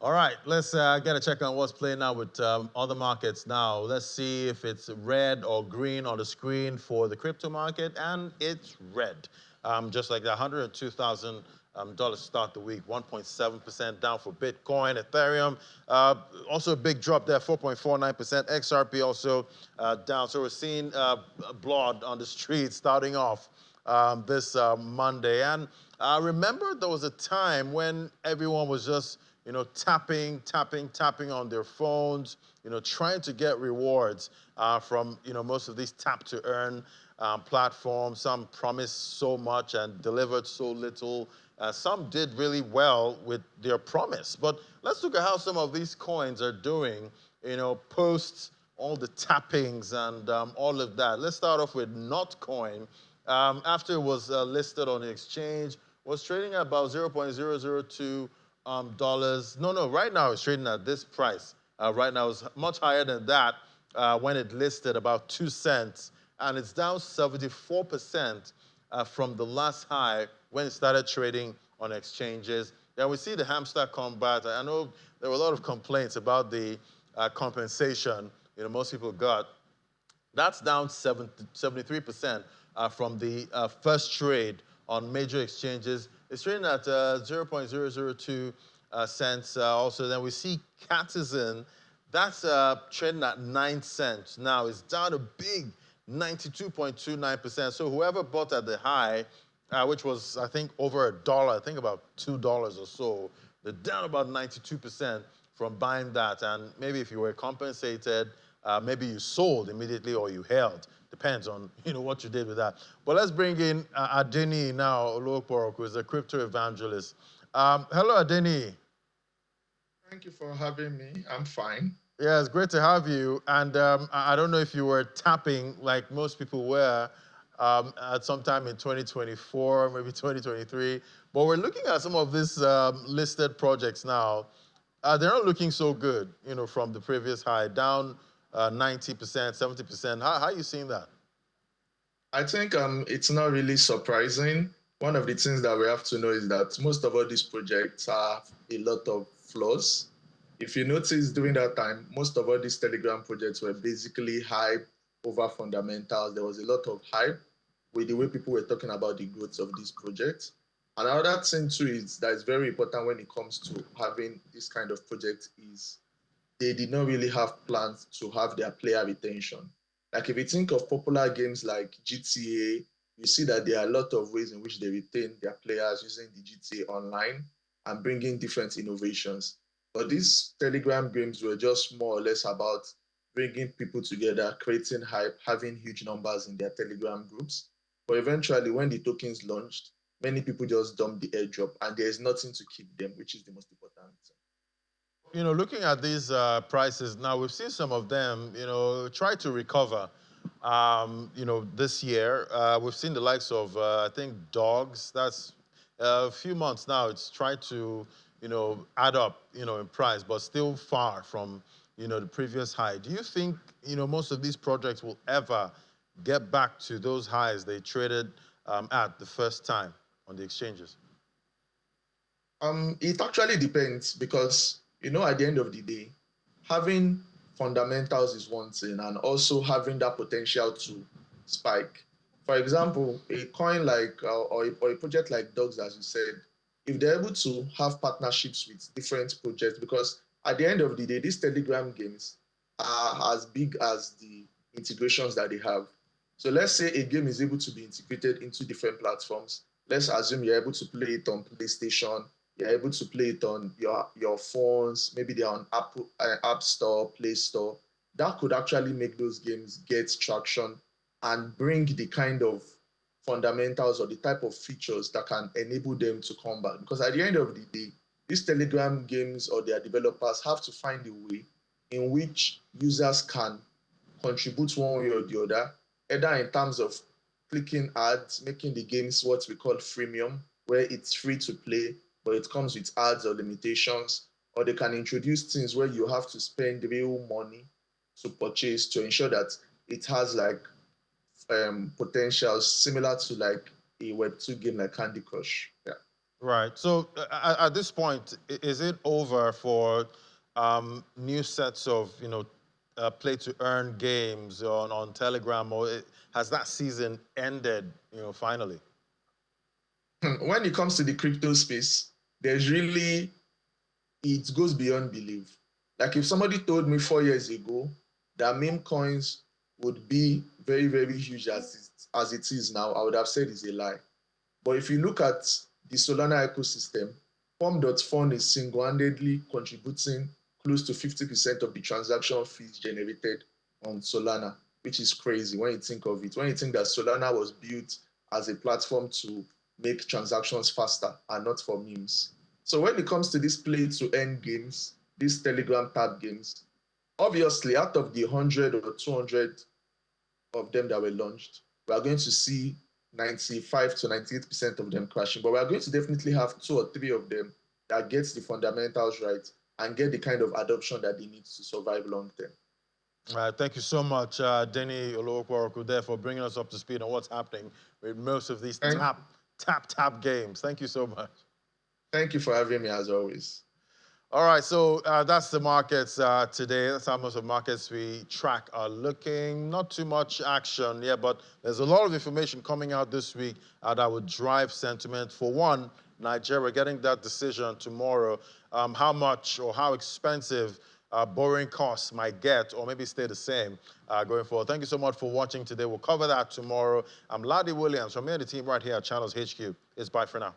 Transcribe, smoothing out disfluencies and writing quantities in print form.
All right, let's get a check on what's playing out with other markets now. Let's see if it's red or green on the screen for the crypto market, and it's red. Just like that, $102,000 start the week, 1.7% down for Bitcoin, Ethereum. Also a big drop there, 4.49%. XRP also down. So we're seeing blood on the streets starting off this Monday. And remember there was a time when everyone was just tapping on their phones, trying to get rewards from, most of these tap to earn platforms. Some promised so much and delivered so little. Some did really well with their promise. But let's look at how some of these coins are doing, post all the tappings and all of that. Let's start off with Notcoin. After it was listed on the exchange, was trading at about 0.002 dollars. No, right now it's trading at this price. Right now it's much higher than that when it listed about 2 cents, and it's down 74% from the last high when it started trading on exchanges. Then we see the hamster combat. I know there were a lot of complaints about the compensation most people got. That's down 73% from the first trade on major exchanges. It's trading at 0.002 cents. Also, then we see Catizen. That's trading at 9 cents. Now it's down a big 92.29%. So whoever bought at the high, which was, I think, over $1, I think about $2 or so, they're down about 92% from buying that. And maybe if you were compensated, maybe you sold immediately or you held. Depends on what you did with that. But let's bring in Adeni now, Oluokporok, who is a crypto evangelist. Hello, Adeni. Thank you for having me. I'm fine. Yeah, it's great to have you. And I don't know if you were tapping like most people were at some time in 2024, maybe 2023. But we're looking at some of these listed projects now. They're not looking so good, from the previous high, down 90%, 70%. How are you seeing that? I think it's not really surprising. One of the things that we have to know is that most of all these projects have a lot of flaws. If you notice during that time, most of all these Telegram projects were basically hype over fundamentals. There was a lot of hype with the way people were talking about the growth of these projects. Another thing too is that is very important when it comes to having this kind of project is they did not really have plans to have their player retention. Like if you think of popular games like GTA, you see that there are a lot of ways in which they retain their players using the GTA online and bringing different innovations. But these Telegram games were just more or less about bringing people together, creating hype, having huge numbers in their Telegram groups. But eventually, when the tokens launched, many people just dumped the airdrop and there is nothing to keep them, which is the most important thing. Looking at these prices now, we've seen some of them, try to recover. This year, we've seen the likes of, I think, dogs. That's a few months now. It's tried to, add up, in price, but still far from, the previous high. Do you think, most of these projects will ever get back to those highs they traded at the first time on the exchanges? It actually depends because, at the end of the day, having fundamentals is one thing and also having that potential to spike. For example, a coin like, or a project like Dogs, as you said, if they're able to have partnerships with different projects, because at the end of the day, these Telegram games are as big as the integrations that they have. So let's say a game is able to be integrated into different platforms. Let's assume you're able to play it on PlayStation, you're able to play it on your phones, maybe they're on Apple App Store, Play Store. That could actually make those games get traction and bring the kind of fundamentals or the type of features that can enable them to come back. Because at the end of the day, these Telegram games or their developers have to find a way in which users can contribute one way or the other, either in terms of clicking ads, making the games what we call freemium, where it's free to play, but it comes with ads or limitations, or they can introduce things where you have to spend real money to purchase to ensure that it has like potential similar to like a Web2 game like Candy Crush. Yeah. Right. So at this point, is it over for new sets of, play to earn games on Telegram, or has that season ended, finally? When it comes to the crypto space, there's really, it goes beyond belief. Like if somebody told me 4 years ago that meme coins would be very, very huge as it is now, I would have said it's a lie. But if you look at the Solana ecosystem, Pom.fun is single-handedly contributing close to 50% of the transaction fees generated on Solana, which is crazy when you think of it. When you think that Solana was built as a platform to make transactions faster and not for memes. So when it comes to this play to earn games, these Telegram tab games, obviously out of the 100 or 200 of them that were launched, we are going to see 95 to 98% of them crashing. But we are going to definitely have 2 or 3 of them that gets the fundamentals right and get the kind of adoption that they need to survive long term. All right, thank you so much, Denny Olokwaroku, there for bringing us up to speed on what's happening with most of these Thank, tap games. Thank you so much. thank you for having me as always. All right, so that's the markets today. That's how most of the markets we track are looking. Not too much action, yeah, but there's a lot of information coming out this week that would drive sentiment. For one, Nigeria getting that decision tomorrow, how much or how expensive borrowing costs might get or maybe stay the same going forward. Thank you so much for watching today. We'll cover that tomorrow. I'm Ladi Williams from me and the team right here at Channels HQ. It's bye for now.